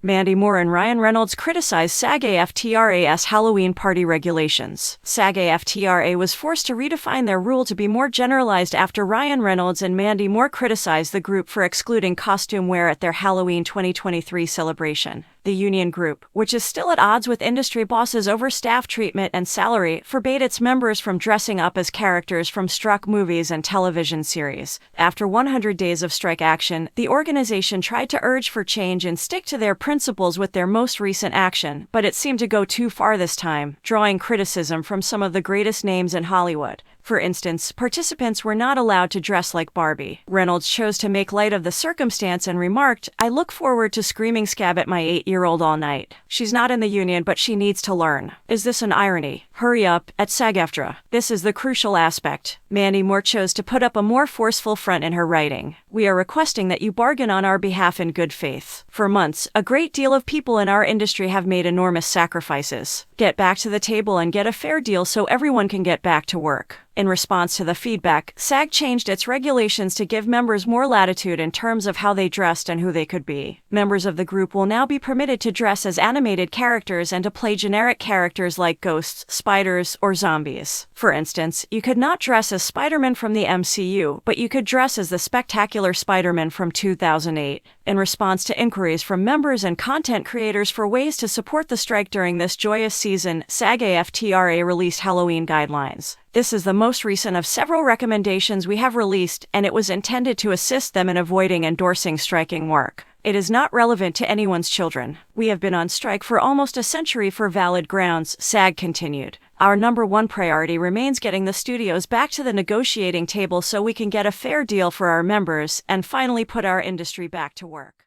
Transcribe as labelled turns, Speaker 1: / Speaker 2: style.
Speaker 1: Mandy Moore and Ryan Reynolds criticized SAG-AFTRA's Halloween party regulations. SAG-AFTRA was forced to redefine their rule to be more generalized after Ryan Reynolds and Mandy Moore criticized the group for excluding costume wear at their Halloween 2023 celebration. The union group, which is still at odds with industry bosses over staff treatment and salary, forbade its members from dressing up as characters from struck movies and television series. After 100 days of strike action, the organization tried to urge for change and stick to their principles with their most recent action, but it seemed to go too far this time, drawing criticism from some of the greatest names in Hollywood. For instance, participants were not allowed to dress like Barbie. Reynolds chose to make light of the circumstance and remarked, "I look forward to screaming scab at my 8-year-old all night. She's not in the union, but she needs to learn. Is this an irony? Hurry up, at SAG-AFTRA. This is the crucial aspect." Mandy Moore chose to put up a more forceful front in her writing. "We are requesting that you bargain on our behalf in good faith. For months, a great deal of people in our industry have made enormous sacrifices. Get back to the table and get a fair deal so everyone can get back to work." In response to the feedback, SAG changed its regulations to give members more latitude in terms of how they dressed and who they could be. Members of the group will now be permitted to dress as animated characters and to play generic characters like ghosts, spiders, or zombies. For instance, you could not dress as Spider-Man from the MCU, but you could dress as the spectacular Spider-Man from 2008. In response to inquiries from members and content creators for ways to support the strike during this joyous season, SAG-AFTRA released Halloween guidelines. This is the most recent of several recommendations we have released, and it was intended to assist them in avoiding endorsing striking work. It is not relevant to anyone's children. "We have been on strike for almost a century for valid grounds," SAG continued. "Our number one priority remains getting the studios back to the negotiating table so we can get a fair deal for our members and finally put our industry back to work."